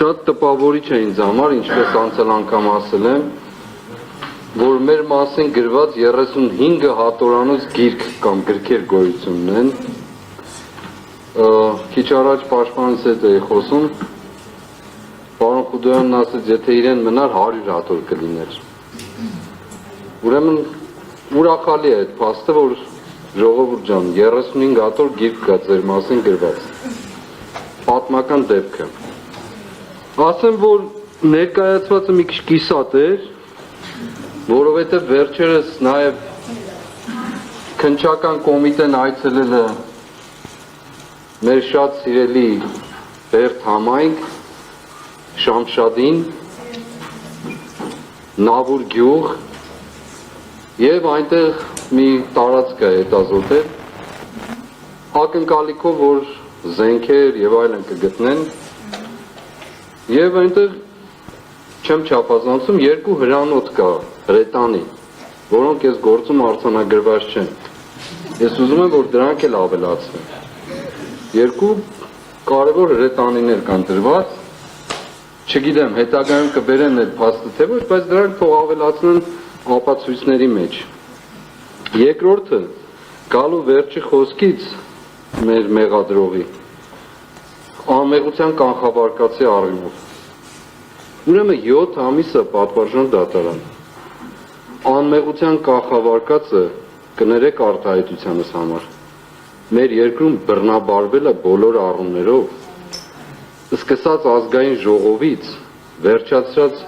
Շատ տպավորիչ է ինձ համար, ինչպես անցյալ անգամ ասել եմ, որ մեր մասին գրված 35 հատորանոց գիրք կամ գրքեր գոյություն ունեն։ Քիչ առաջ պաշտպանից հետ էի խոսում, պարոն Խուդոյանն ասեց, եթե իրեն մնար 100 հատոր կլիներ։ Ուրեմն ուրախալի է այդ փաստը, որ ժողովուրդ ջան, 35 հատոր գիրք կա ձեր մասին գրված։ Պատմական դեպք է։ Ասեմ, որ ներկայացվածը մի քիչ կիսատ էր, որովհետև վերջերս նաև քննչական կոմիտեն այցելել է մեր շատ սիրելի Բերդ համայնք, Շամշադին, Նավուր գյուղ և այնտեղ մի տարածք է հետազոտել, ակնկալիքով, որ զենքեր և այլն կգտնեն, և այնտեղ չեմ չափազանցում, 2 հրանոթ կա հրետանի, որոնք ես գործում արձանագրված չեն։ Ես ուզում եմ, որ դրանք էլ ավելացվեն։ 2 կարևոր հրետանիներ կան դրված, չգիտեմ, հետագայում կբերեն այդ փաստը թե ոչ, բայց դրանք թող ավելացնեն ապացույցների մեջ։ Երկրորդը գալու վերջի խոսքից մեր մեղադրողի անմեղության կանխավարկածի առումով։ Ուրեմն 7 ամիսը պատվարժան դատարան։ Անմեղության կանխավարկածը կներեք արտահայտությանս համար։ Մեր երկրում բռնաբարվել է բոլոր առումներով, սկսած ազգային ժողովից, վերջացրած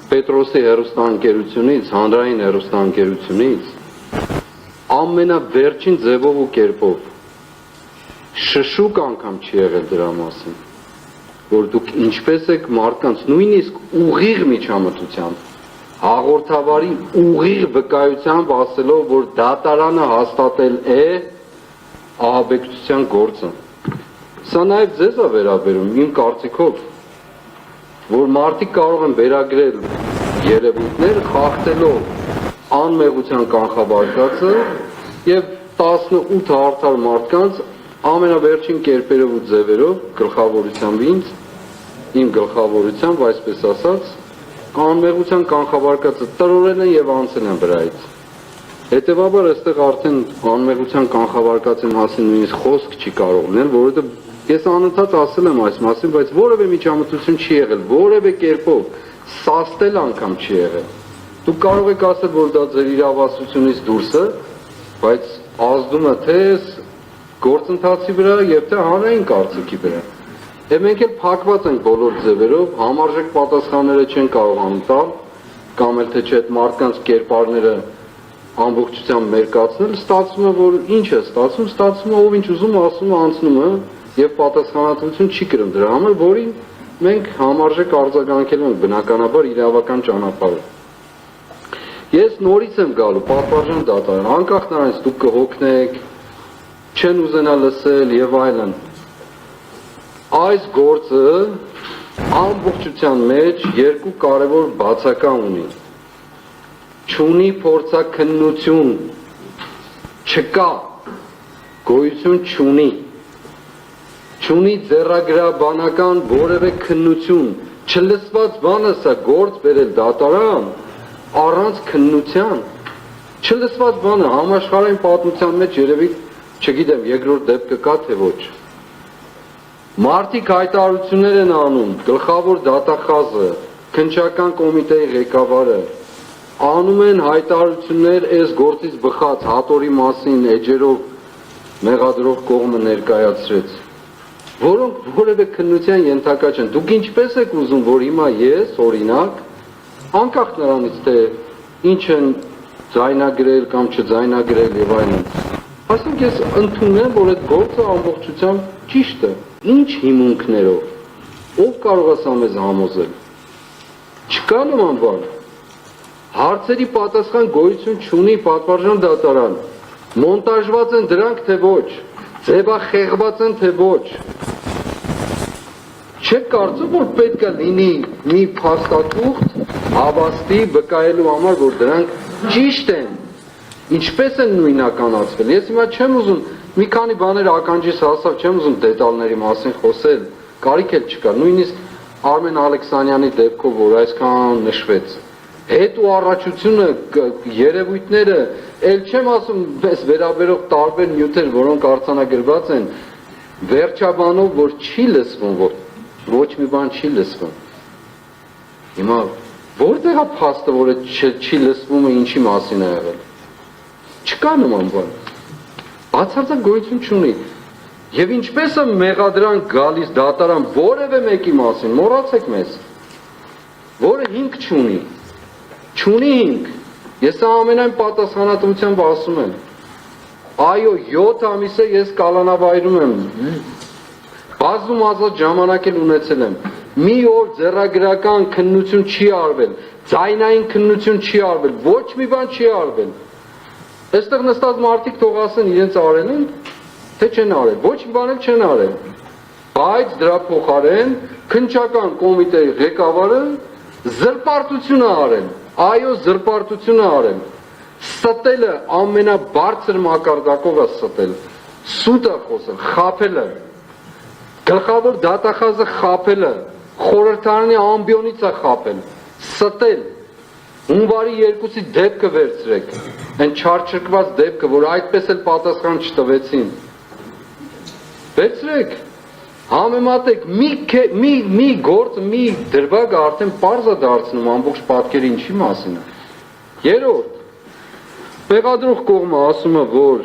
Պետրոսի հեռուստաընկերությունից, հանրային հեռուստաընկերությունից, ամենավերջին ձևով ու կերպով շշուկ անգամ չի եղել դրա մասին, որ դուք ինչպես եք մարդկանց նույնիսկ ուղիղ միջամտությամբ, հաղորդավարի ուղիղ վկայությամբ ասելով, որ դատարանը հաստատել է ահաբեկչության գործը։ Սա նաև ձեզ է վերաբերում, իմ կարծիքով, որ մարդիկ կարող են վերագրել երևույթներ խախտելով անմեղության կանխավարկածը և 18 արդար մարդկանց ամենավերջին կերպերով ու ձևերով գլխավորությամբ ինձ, իմ գլխավորությամբ, այսպես ասած, անմեղության կանխավարկածը տրորել են և անցել են վրայից։ Հետևաբար այստեղ արդեն անմեղության կանխավարկածի մասին նույնիսկ խոսք չի կարող լինել, որովհետև ես անընդհատ ասել եմ այս մասին, բայց որևէ միջամտություն չի եղել, որևէ կերպով սաստել անգամ չի եղել։ Դուք կարող եք ասել, որ դա ձեր իրավասությունից դուրս է, բայց ազդում է թե գործընթացի վրա և թե հանրային կարծիքի վրա։ Մենք էլ փակված ենք բոլոր ձևերով, համարժեք պատասխանները չեն կարողանում տալ, կամ էլ թե չէ այդ մարդկանց կերպարները ամբողջությամբ մերկացնել, ստացվում է, որ ինչ է ստացվում, ստացվում է, ով ինչ ուզում ասում է, անցնում է և պատասխանատվություն չի կրում դրա համար, որին մենք համարժեք արձագանքելու ենք բնականաբար իրավական ճանապարհով։ Ես նորից եմ գալու պատվարժան դատարան, անկախ նրանից դուք կհոգնեք, չեն ուզենա լսել և այլն։ Այս գործը ամբողջության մեջ 2 կարևոր բացական ունի։ Չունի փորձաքննություն, չկա, գոյություն չունի, չունի ձեռագրաբանական որևէ քննություն, չլսված բան է սա գործ բերել դատարան առանց քննության, չլսված բան է համաշխարհային պատմության մեջ երևի չգիտեմ, երկրորդ դեպքը կա թե ոչ։ Մարդիկ հայտարարություններ են անում, գլխավոր դատախազը, քննչական կոմիտեի ղեկավարը, անում են հայտարարություններ այս գործից բխած հատորի մասին էջերով մեղադրող կողմը ներկայացրեց, որոնք որևէ քննության ենթակա չեն։ Դուք ինչպես եք ուզում, որ հիմա ես, օրինակ, անկախ նրանից թե ինչ են ձայնագրել կամ չձայնագրել և այլն, ասենք ես ընդունեմ, որ այդ գործը ամբողջությամբ ճիշտ է, ինչ հիմունքներով, ով կարող է սա մեզ համոզել, չկա նման բան, հարցերի պատասխան գոյություն չունի պատվարժան դատարան, մոնտաժված են դրանք թե ոչ, ձևախեղված են թե ոչ, չեք կարծում, որ պետք է լինի մի փաստաթուղթ հավաստի վկայելու համար, որ դրանք ճիշտ են, ինչպես են նույնականացվել։ Ես հիմա չեմ ուզում մի քանի բաներ ականջիս հասավ, չեմ ուզում դետալների մասին խոսել, կարիք էլ չկա, նույնիսկ Արմեն Ալեքսանյանի դեպքով, որ այսքան նշվեց, հետ ու առաջությունը, երևույթները, էլ չեմ ասում, պես վերաբերող տարբեր նյութեր, որոնք արձանագրված են, վերջաբանով, որ չի լսվում, ոչ մի բան չի լսվում։ Հիմա, որտեղ է փաստը, որ չի լսվում է ինչի մասին է եղել։ Չկա նման բան։ Բացարձակ գոյություն չունի։ Եվ ինչպես է մեղադրանք գալիս դատարան որևէ մեկի մասին, մոռացեք մեզ, որը հիմք չունի, չունի հիմք, ես ամենայն պատասխանատվությամբ ասում եմ, այո, 7 ամիս է ես կալանավայրում եմ, բազում ազատ ժամանակ էլ ունեցել եմ, մի օր ձեռագրական քննություն չի արվել, ձայնային քննություն չի արվել, ոչ մի բան չի արվել, այստեղ նստած մարդիկ թող ասեն իրենց արել են, թե չեն արել, ոչ մի բան էլ չեն արել, բայց դրա փոխարեն քննչական կոմիտեի ղեկավարը զրպարտություն է արել, այո զրպարտություն է արել, ստելը ամենաբարձր մակարդակով է ստել, սուտ է խոսել, խաբելը, գլխավոր դատախազը խաբելը, խորհրդարանի ամբիոնից է խաբել, ստել, հունվարի 2-ի դեպքը վերցրեք, այն չարչրկված դեպքը, որ այդպես էլ պատասխան չտվեցին, վերցրեք, համեմատեք, մի գործ, մի դրվագը արդեն պարզ է դարձնում ամբողջ պատկերը ինչի մասին է։ Երրորդ, մեղադրող կողմը ասում է, որ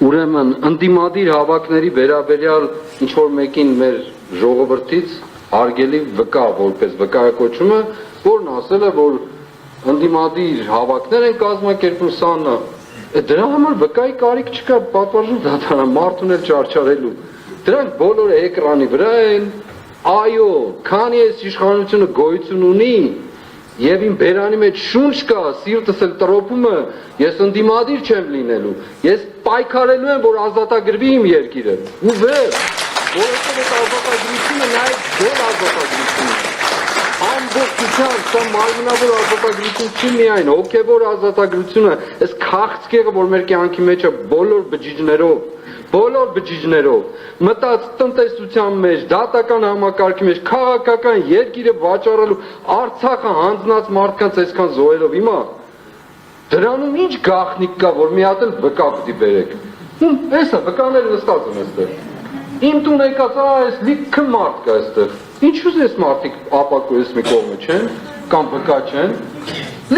ուրեմն ընդդիմադիր հավաքների վերաբերյալ ինչ-որ մեկին մեր ժողովրդից հարգելի վկա, որպես վկայակոչումը, որն ասել է, որ ընդդիմադիր հավաքներ են կազմակերպում սաննա, դրա համար վկայի կարիք չկա, պատվարժան դատարան, մարդուն էլ չարչարելու, դրանք բոլորը էկրանի վրա են, այո, քանի այս իշխանությունը գոյություն ունի, եւ իմ բերանի մեջ շունչ կա, սիրտս էլ տրոփում է, ես ընդդիմադիր չեմ լինելու, ես պայքարելու եմ, որ ազատագրվի իմ երկիրը, ու վեր, որովհետեւ այդ ազատագրությունը նաեւ ձեր ազատագրությունն է, ամբողջությամբ, սա մարմնավոր ազատագրություն չի միայն, հոգևոր ազատագրությունը, այս քաղցկեղը, որ մեր կյանքի մեջ է բոլոր բջիջներով, մտած տնտեսության մեջ, դատական համակարգի մեջ, քաղաքական երկիրը վաճառելու, Արցախը հանձնած մարդկանց այսքան զոհելով, հիմա դրանում ինչ գաղտնիք կա, որ մի հատ էլ վկա պիտի բերեք։ Էս է, վկաները նստած են այստեղ։ Իմ տուն եկած, այս լիքը մարդ կա այստեղ։ Ինչու ես մարդիկ ապակոյես մի կողմը չեն, կամ վկա չեն,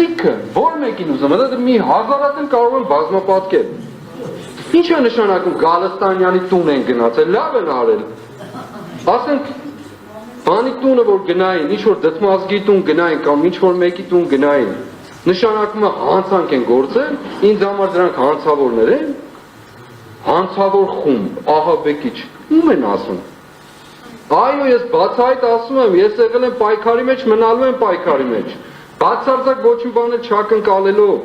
լիքը, որ մեկին ուզում, դա մի հազարատն կարող են բազմապատկել։ Ինչ է նշանակում Գալստանյանի տուն են գնացել, լավ են արել։ Ասենք, բանի տունը որ գնային, ինչ-որ դդմազգի տուն գնային, կամ ինչ-որ մեկի տուն գնային, նշանակում է հանցանք են գործել, ինձ համար դրանք հանցավորներ են, հանցավոր խումբ, ահաբեկիչ, ում են ասում։ Այո, ես բացահայտ ասում եմ, ես եղել եմ պայքարի մեջ, մնալու եմ պայքարի մեջ, բացարձակ ոչ մի բան էլ չակնկալելով,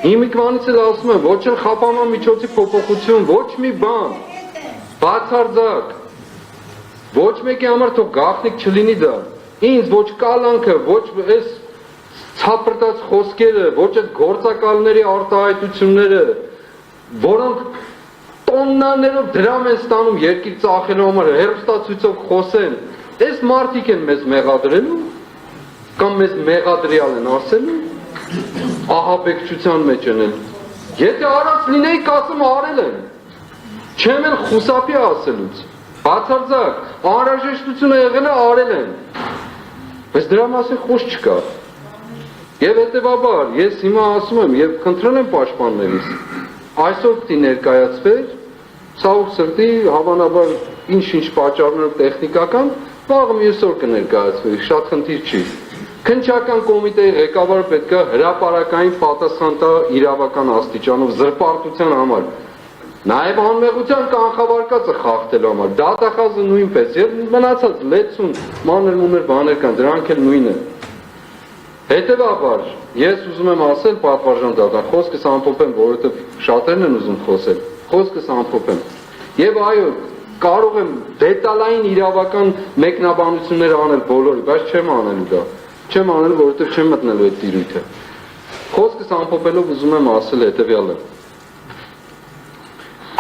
հիմիկվանից էլ ասում եմ, ոչ էլ խափանման միջոցի փոփոխություն, ոչ մի բան, բացարձակ, ոչ մեկի համար թող գաղտնիք չլինի դա, ինձ ոչ կալանքը, ոչ այս ցապրտած խոսքերը, ոչ այդ գործակալների արտահայտությունները, որոնք տոննաներով դրամ են ստանում երկիր ծախելու համար, հեռուստացույցով խոսեն, այս մարդիկ են մեզ մեղադրելու, կամ մեզ մեղադրյալ են ասելու, ահաբեկչության մեջ են, եթե արած լինեի կասում արել են, չեմ էլ խուսափի ասելուց, բացարձակ, անհրաժեշտությունը եղել է արել են, բայց դրա մասին խոսք չկա, եւ հետեւաբար, ես հիմա ասում եմ եւ խնդրել եմ պաշտպաններից, այսօր պիտի ներկայացվեր, ցավոք սրտի, հավանաբար ինչ-ինչ պատճառներով տեխնիկական, վաղը մյուս օր կներկայացվի, շատ խնդիր չի։ Քննչական կոմիտեի ղեկավարը պետք է հրապարակային պատասխան տա իրավական աստիճանով զրպարտության համար, նաեւ անմեղության կանխավարկածը խախտելու համար, դատախազը նույնպես, եւ մնացած լեցուն մանր-մունր բաներ կան, դրանք էլ նույնը։ Հետևաբար, ես ուզում եմ ասել պատվարժան դատան, խոսքս ամփոփեմ, որովհետև շատերն են ուզում խոսել, խոսքս ամփոփեմ։ Եվ այո, կարող եմ դետալային իրավական մեկնաբանություններ անել բոլորի, բայց չեմ անելու դա։ Չեմ անելու, որովհետև չեմ մտնելու այդ տիրույթը։ Խոսքս ամփոփելով ուզում եմ ասել հետևյալը։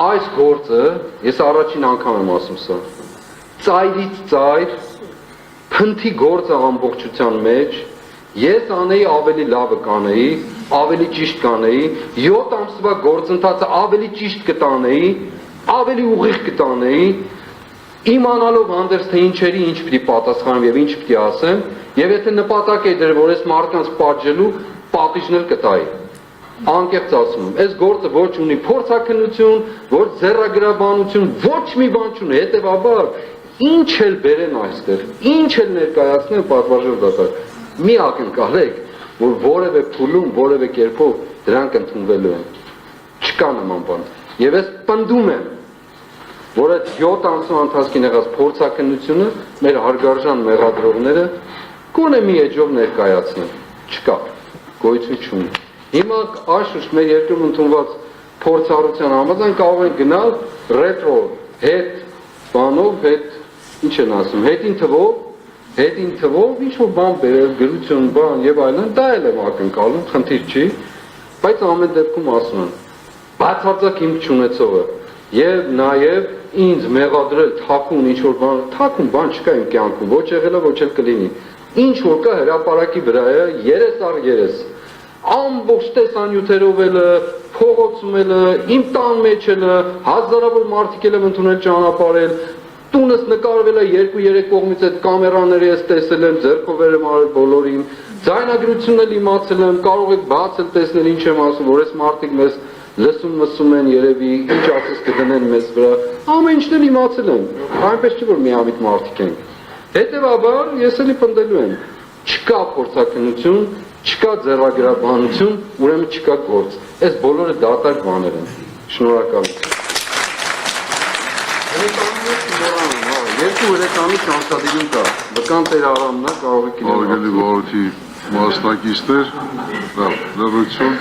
Այս գործը, ես առաջին անգամ եմ ասում սա, ծայրից ծայր, փնթի գործը ամբողջության մեջ, ես անեի ավելի լավը կանեի, ավելի ճիշտ կանեի, 7 ամսվա գործընթացը ավելի ճիշտ կտանեի, ավելի ուղիղ կտանեի, իմանալով հանդերձ թե ինչերի ինչ պիտի պատասխանեմ եւ ինչ պիտի ասեմ, եւ եթե նպատակ է դրել, որ ես մարդկանց պատժելու, պատիժներ կտայի։ Անկեղծ ասում եմ, այս գործը ոչ ունի փորձաքննություն, ոչ ձեռագրաբանություն, ոչ մի բան չունի, հետեւաբար ինչ էլ բերեն այստեղ, ինչ էլ ներկայացնեն պատվարժող դատարկ, մի ակնկալեք, որ որևէ փուլում, որևէ կերպով դրանք ընդունվելու են։ Չկա նման բան։ Եվ ես պնդում եմ, որ այդ 7 ամսվա ընթացքին եղած փորձաքննությունը մեր հարգարժան մեղադրողները գոնե մի էջով ներկայացնեն։ Չկա, գոյություն չունի։ Հիմա աշխուժ մեր երկրում ընդունված փորձառության համաձայն կարող են գնալ ռետրո հետ բանով, հետ ինչ են ասում, հետին թվով ինչ-որ բան բերել, գրություն, բան եւ այլն, դա էլ եմ ակնկալում, խնդիր չի, բայց ամեն դեպքում ասում եմ, բացարձակ իմ չունեցողը եւ նաեւ ինձ մեղադրել թաքուն ինչ-որ բան, թաքուն բան չկա իմ կյանքում, ոչ եղել է, ոչ էլ կլինի։ Ինչ որ կա հրապարակի վրա է, 3 առ 3 ամբողջ տեսանյութերով էլ փողոցում էլ իմ տան մեջ էլ հազարավոր մարդիկ էլ եմ ընդունել ճանապարհել տունս նկարվել է 2-3 կողմից այդ կամերաները ես տեսել եմ ձեռքով եմ արել բոլորին ձայնագրությունն էլ իմացել եմ կարող եք բացել տեսնել ինչ եմ ասում որ այս մարդիկ մեզ լսում են երևի ինչ ասես կդնեն մեզ վրա ամեն ինչն էլ իմացել եմ այնպես չի որ միամիտ մարդիկ են հետևաբար ես էլի պնդելու եմ չկա փորձաքննություն չկա ձեռագրաբանություն, ուրեմն չկա գործ։ Այս բոլորը դատարկ բաներ են։ Շնորհակալություն։ Երկու հրետանի շանսադիրում կա։ Վկան Տեր Արամն է, կարող եք իրեն։ Արգելի վարորդի մասնակիցներ, լրություն